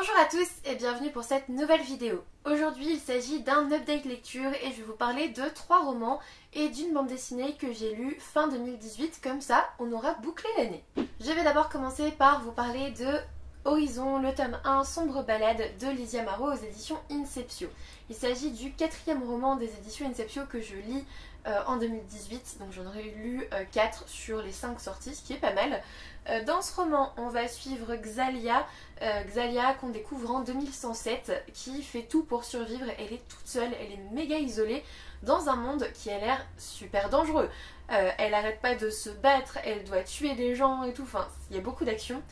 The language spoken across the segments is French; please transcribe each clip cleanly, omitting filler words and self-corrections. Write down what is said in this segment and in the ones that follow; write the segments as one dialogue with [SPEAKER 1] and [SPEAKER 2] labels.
[SPEAKER 1] Bonjour à tous et bienvenue pour cette nouvelle vidéo. Aujourd'hui il s'agit d'un update lecture et je vais vous parler de 3 romans et d'une bande dessinée que j'ai lue fin 2018, comme ça on aura bouclé l'année. Je vais d'abord commencer par vous parler de Horizon, le tome 1, Sombre Balade de Lizzie Amaro aux éditions Inceptio. Il s'agit du 4e roman des éditions Inceptio que je lis en 2018, donc j'en aurais lu 4 sur les 5 sorties, ce qui est pas mal. Dans ce roman, on va suivre Xalia, qu'on découvre en 2107, qui fait tout pour survivre. Elle est toute seule, elle est méga isolée dans un monde qui a l'air super dangereux. Elle arrête pas de se battre, elle doit tuer des gens et tout, enfin il y a beaucoup d'actions.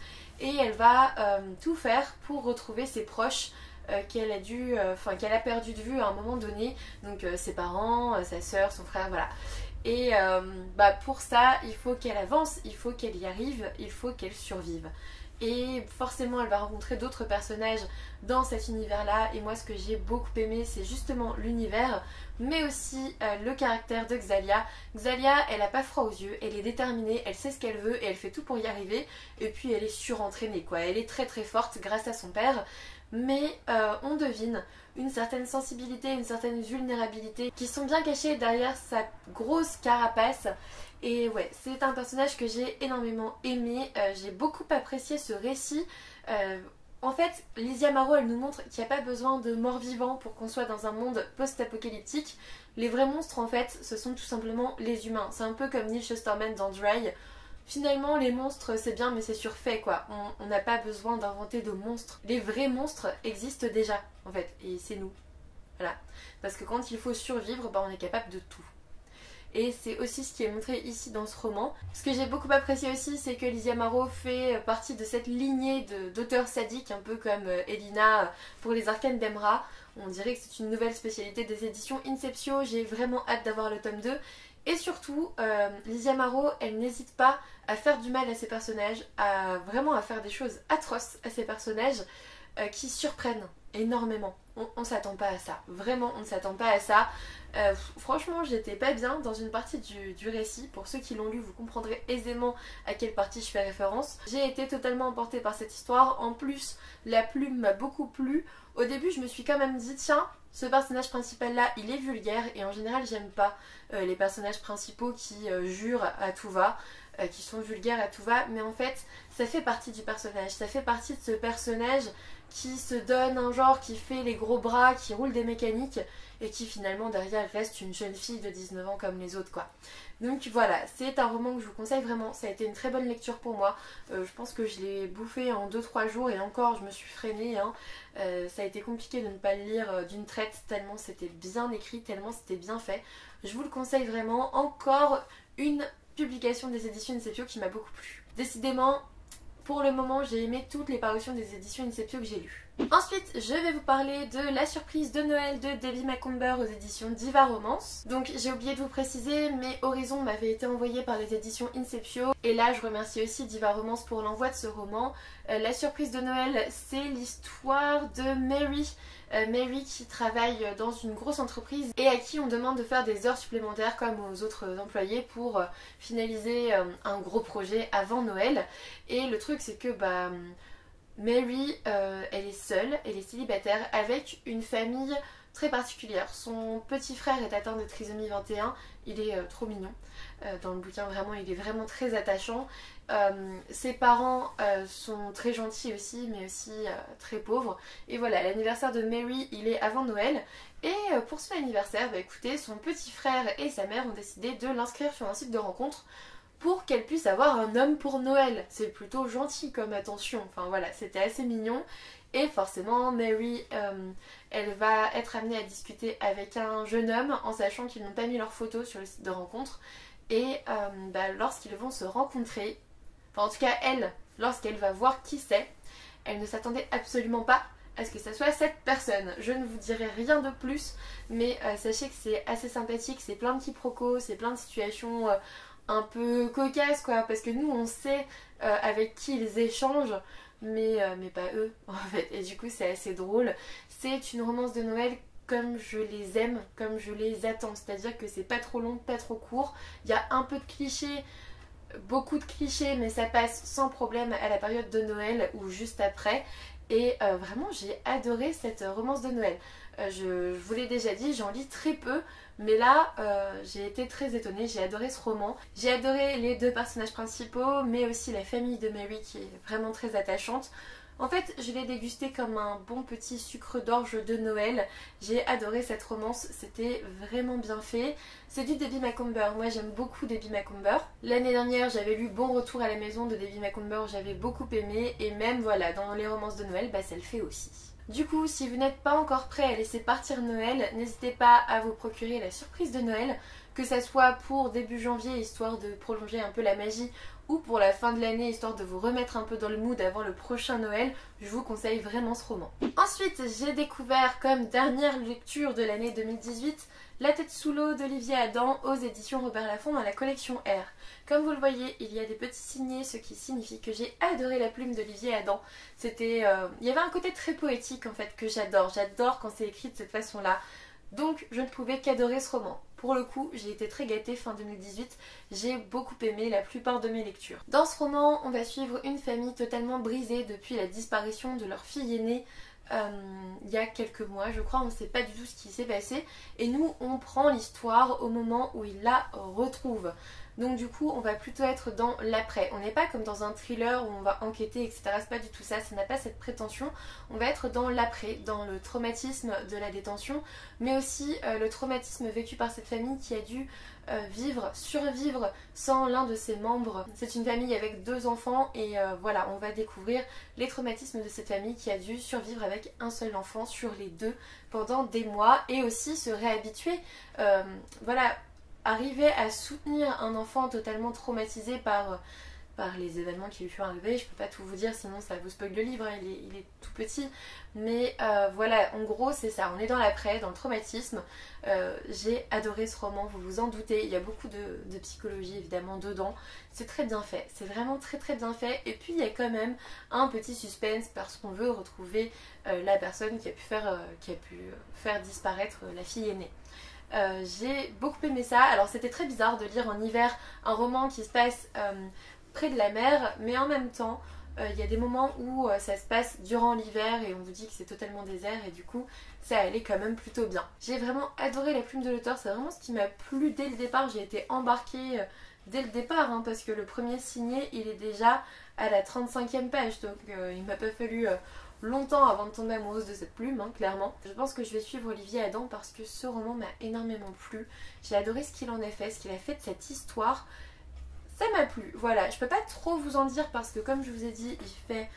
[SPEAKER 1] Et elle va tout faire pour retrouver ses proches qu'elle a perdu de vue à un moment donné, donc ses parents, sa soeur, son frère, voilà. Et pour ça, il faut qu'elle avance, il faut qu'elle y arrive, il faut qu'elle survive. Et forcément, elle va rencontrer d'autres personnages dans cet univers-là. Et moi, ce que j'ai beaucoup aimé, c'est justement l'univers, mais aussi le caractère de Xalia. Xalia, elle n'a pas froid aux yeux, elle est déterminée, elle sait ce qu'elle veut et elle fait tout pour y arriver. Et puis, elle est surentraînée, quoi. Elle est très très forte grâce à son père. Mais on devine une certaine sensibilité, une certaine vulnérabilité qui sont bien cachées derrière sa grosse carapace. Et ouais, c'est un personnage que j'ai énormément aimé, j'ai beaucoup apprécié ce récit. En fait, Lizzie Amaro, elle nous montre qu'il n'y a pas besoin de morts-vivants pour qu'on soit dans un monde post-apocalyptique. Les vrais monstres, en fait, ce sont tout simplement les humains. C'est un peu comme Neil Shusterman dans Dry. Finalement, les monstres, c'est bien, mais c'est surfait, quoi. On n'a pas besoin d'inventer de monstres. Les vrais monstres existent déjà, en fait, et c'est nous. Voilà. Parce que quand il faut survivre, on est capable de tout. Et c'est aussi ce qui est montré ici dans ce roman. Ce que j'ai beaucoup apprécié aussi, c'est que Lizzie Amaro fait partie de cette lignée d'auteurs sadiques, un peu comme Elina pour les Arcanes d'Emra. On dirait que c'est une nouvelle spécialité des éditions Inceptio. J'ai vraiment hâte d'avoir le tome 2. Et surtout, Lizzie Amaro, elle n'hésite pas à faire du mal à ses personnages, vraiment à faire des choses atroces à ses personnages qui surprennent énormément. On s'attend pas à ça. Vraiment, on ne s'attend pas à ça. Franchement, j'étais pas bien dans une partie du récit. Pour ceux qui l'ont lu, vous comprendrez aisément à quelle partie je fais référence. J'ai été totalement emportée par cette histoire. En plus, la plume m'a beaucoup plu. Au début, je me suis quand même dit, tiens, ce personnage principal là, il est vulgaire. Et en général, j'aime pas les personnages principaux qui jurent à tout va, qui sont vulgaires à tout va. Mais en fait, ça fait partie du personnage. Ça fait partie de ce personnage qui se donne un genre, qui fait les gros bras, qui roule des mécaniques et qui finalement derrière reste une jeune fille de 19 ans comme les autres, quoi. Donc voilà, c'est un roman que je vous conseille vraiment, ça a été une très bonne lecture pour moi. Je pense que je l'ai bouffé en 2-3 jours et encore je me suis freinée, hein. Ça a été compliqué de ne pas le lire d'une traite tellement c'était bien écrit, tellement c'était bien fait. Je vous le conseille vraiment, encore une publication des éditions Inceptio qui m'a beaucoup plu. Décidément, pour le moment, j'ai aimé toutes les parutions des éditions Inceptio que j'ai lues. Ensuite, je vais vous parler de La surprise de Noël de Debbie Macomber aux éditions Diva Romance. Donc j'ai oublié de vous préciser, mais Horizon m'avait été envoyé par les éditions Inceptio. Et là, je remercie aussi Diva Romance pour l'envoi de ce roman. La surprise de Noël, c'est l'histoire de Mary. Mary qui travaille dans une grosse entreprise et à qui on demande de faire des heures supplémentaires comme aux autres employés pour finaliser un gros projet avant Noël. Et le truc c'est que Mary, elle est seule, elle est célibataire avec une famille très particulière. Son petit frère est atteint de trisomie 21, il est trop mignon. Dans le bouquin, vraiment, il est vraiment très attachant. Ses parents sont très gentils aussi, mais aussi très pauvres. Et voilà, l'anniversaire de Mary, il est avant Noël. Et pour son anniversaire, écoutez, son petit frère et sa mère ont décidé de l'inscrire sur un site de rencontre pour qu'elle puisse avoir un homme pour Noël. C'est plutôt gentil comme attention. Enfin voilà, c'était assez mignon. Et forcément, Mary, elle va être amenée à discuter avec un jeune homme en sachant qu'ils n'ont pas mis leurs photos sur le site de rencontre. Et lorsqu'ils vont se rencontrer, enfin en tout cas elle, lorsqu'elle va voir qui c'est, elle ne s'attendait absolument pas à ce que ça soit cette personne. Je ne vous dirai rien de plus, mais sachez que c'est assez sympathique, c'est plein de quiproquos, c'est plein de situations un peu cocasses, quoi, parce que nous on sait avec qui ils échangent, mais pas eux en fait, et du coup c'est assez drôle. C'est une romance de Noël comme je les aime, comme je les attends, c'est à dire que c'est pas trop long, pas trop court, il y a un peu de clichés beaucoup de clichés mais ça passe sans problème à la période de Noël ou juste après. Et vraiment j'ai adoré cette romance de Noël. Je vous l'ai déjà dit, j'en lis très peu, mais là j'ai été très étonnée, j'ai adoré ce roman. J'ai adoré les deux personnages principaux, mais aussi la famille de Mary qui est vraiment très attachante. En fait, je l'ai dégusté comme un bon petit sucre d'orge de Noël. J'ai adoré cette romance, c'était vraiment bien fait. C'est du Debbie Macomber, moi j'aime beaucoup Debbie Macomber. L'année dernière, j'avais lu Bon retour à la maison de Debbie Macomber, j'avais beaucoup aimé. Et même voilà, dans les romances de Noël, bah ça le fait aussi. Du coup, si vous n'êtes pas encore prêt à laisser partir Noël, n'hésitez pas à vous procurer la surprise de Noël, que ça soit pour début janvier, histoire de prolonger un peu la magie, ou pour la fin de l'année, histoire de vous remettre un peu dans le mood avant le prochain Noël. Je vous conseille vraiment ce roman. Ensuite, j'ai découvert comme dernière lecture de l'année 2018 La tête sous l'eau d'Olivier Adam aux éditions Robert Laffont dans la collection R. Comme vous le voyez, il y a des petits signés, ce qui signifie que j'ai adoré la plume d'Olivier Adam. C'était, il y avait un côté très poétique en fait que j'adore. J'adore quand c'est écrit de cette façon-là. Donc je ne pouvais qu'adorer ce roman. Pour le coup, j'ai été très gâtée fin 2018, j'ai beaucoup aimé la plupart de mes lectures. Dans ce roman, on va suivre une famille totalement brisée depuis la disparition de leur fille aînée il y a quelques mois, je crois, on ne sait pas du tout ce qui s'est passé. Et nous, on prend l'histoire au moment où ils la retrouvent. Donc du coup, on va plutôt être dans l'après. On n'est pas comme dans un thriller où on va enquêter, etc. C'est pas du tout ça, ça n'a pas cette prétention. On va être dans l'après, dans le traumatisme de la détention, mais aussi le traumatisme vécu par cette famille qui a dû survivre sans l'un de ses membres. C'est une famille avec 2 enfants et voilà, on va découvrir les traumatismes de cette famille qui a dû survivre avec un seul enfant sur les 2 pendant des mois et aussi se réhabituer. Voilà, arriver à soutenir un enfant totalement traumatisé par les événements qui lui sont arrivés. Je peux pas tout vous dire sinon ça vous spoil le livre, hein, il est tout petit, mais voilà, en gros c'est ça, on est dans l'après, dans le traumatisme. J'ai adoré ce roman, vous vous en doutez, il y a beaucoup de psychologie évidemment dedans, c'est très bien fait, c'est vraiment très très bien fait. Et puis il y a quand même un petit suspense parce qu'on veut retrouver la personne qui a pu faire disparaître la fille aînée. J'ai beaucoup aimé ça. Alors c'était très bizarre de lire en hiver un roman qui se passe près de la mer, mais en même temps il y a des moments où ça se passe durant l'hiver et on vous dit que c'est totalement désert et du coup ça allait quand même plutôt bien. J'ai vraiment adoré la plume de l'auteur, c'est vraiment ce qui m'a plu dès le départ. J'ai été embarquée dès le départ hein, parce que le premier signé il est déjà à la 35e page, donc il m'a pas fallu longtemps avant de tomber amoureuse de cette plume, hein, clairement. Je pense que je vais suivre Olivier Adam parce que ce roman m'a énormément plu. J'ai adoré ce qu'il en a fait, ce qu'il a fait de cette histoire. Ça m'a plu, voilà. Je peux pas trop vous en dire parce que comme je vous ai dit, il fait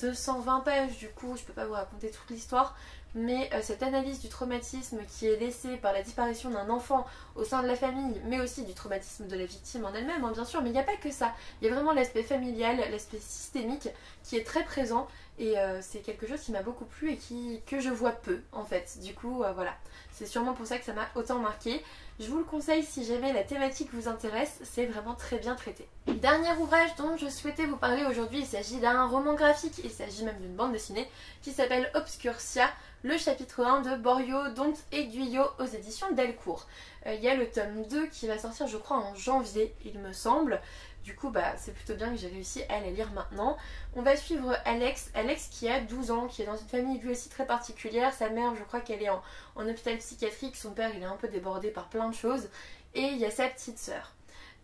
[SPEAKER 1] 220 pages, du coup je peux pas vous raconter toute l'histoire. Mais cette analyse du traumatisme qui est laissée par la disparition d'un enfant au sein de la famille, mais aussi du traumatisme de la victime en elle-même, hein, bien sûr, mais il n'y a pas que ça. Il y a vraiment l'aspect familial, l'aspect systémique qui est très présent et c'est quelque chose qui m'a beaucoup plu et que je vois peu en fait. Du coup, voilà, c'est sûrement pour ça que ça m'a autant marqué. Je vous le conseille si jamais la thématique vous intéresse, c'est vraiment très bien traité. Dernier ouvrage dont je souhaitais vous parler aujourd'hui, il s'agit d'un roman graphique, il s'agit même d'une bande dessinée qui s'appelle Obscurcia, le chapitre 1 de Borio, Dont et Guyot aux éditions Delcourt. Il y a le tome 2 qui va sortir je crois en janvier il me semble. Du coup bah c'est plutôt bien que j'ai réussi à la lire maintenant. On va suivre Alex qui a 12 ans, qui est dans une famille lui aussi très particulière. Sa mère je crois qu'elle est en hôpital psychiatrique, son père il est un peu débordé par plein de choses. Et il y a sa petite sœur.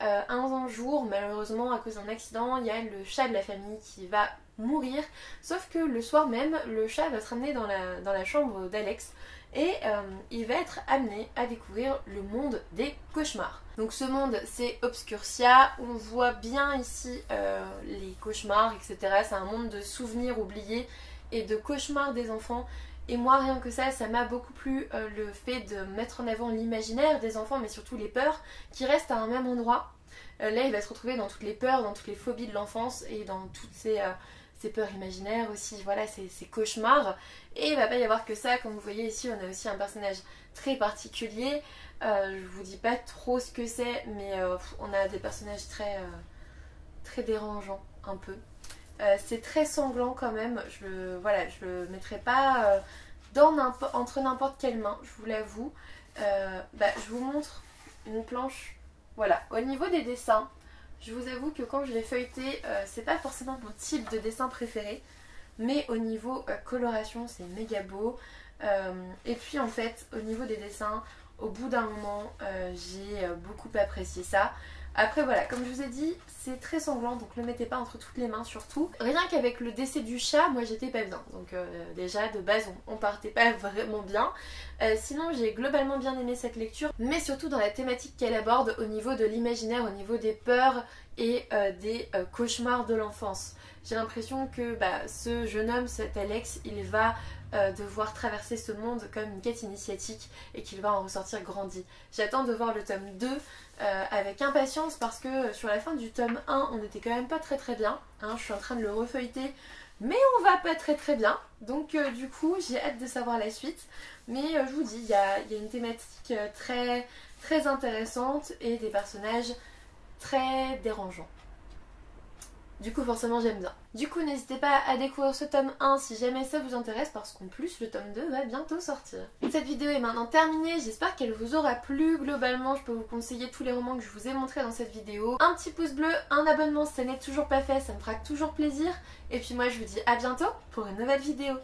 [SPEAKER 1] Un jour, malheureusement, à cause d'un accident, il y a le chat de la famille qui va mourir. Sauf que le soir même, le chat va se ramener dans la chambre d'Alex et il va être amené à découvrir le monde des cauchemars. Donc ce monde, c'est Obscurcia. On voit bien ici les cauchemars, etc. C'est un monde de souvenirs oubliés et de cauchemars des enfants. Et moi rien que ça m'a beaucoup plu le fait de mettre en avant l'imaginaire des enfants mais surtout les peurs qui restent à un même endroit. Là il va se retrouver dans toutes les peurs, dans toutes les phobies de l'enfance et dans toutes ces peurs imaginaires aussi, voilà ces cauchemars. Et il va pas y avoir que ça, comme vous voyez ici on a aussi un personnage très particulier. Je vous dis pas trop ce que c'est mais on a des personnages très dérangeants un peu. C'est très sanglant quand même, je le mettrai pas entre n'importe quelle main, je vous l'avoue. Je vous montre une planche. Voilà, au niveau des dessins, Je vous avoue que quand je l'ai feuilleté, c'est pas forcément mon type de dessin préféré, mais au niveau coloration c'est méga beau. Et puis en fait au niveau des dessins, au bout d'un moment j'ai beaucoup apprécié ça. Après voilà, comme je vous ai dit, c'est très sanglant, donc ne le mettez pas entre toutes les mains surtout. Rien qu'avec le décès du chat, moi j'étais pas bien. Donc déjà de base on partait pas vraiment bien. Sinon j'ai globalement bien aimé cette lecture, mais surtout dans la thématique qu'elle aborde au niveau de l'imaginaire, au niveau des peurs et des cauchemars de l'enfance. J'ai l'impression que ce jeune homme, cet Alex, il va devoir traverser ce monde comme une quête initiatique et qu'il va en ressortir grandi. J'attends de voir le tome 2 avec impatience parce que sur la fin du tome 1 on n'était quand même pas très bien, hein, je suis en train de le refeuilleter mais on va pas très bien, donc du coup j'ai hâte de savoir la suite, mais je vous dis il y a une thématique très intéressante et des personnages très dérangeants. Du coup forcément j'aime bien. Du coup n'hésitez pas à découvrir ce tome 1 si jamais ça vous intéresse parce qu'en plus le tome 2 va bientôt sortir. Cette vidéo est maintenant terminée, j'espère qu'elle vous aura plu. Globalement je peux vous conseiller tous les romans que je vous ai montrés dans cette vidéo. Un petit pouce bleu, un abonnement si ça n'est toujours pas fait, ça me fera toujours plaisir. Et puis moi je vous dis à bientôt pour une nouvelle vidéo.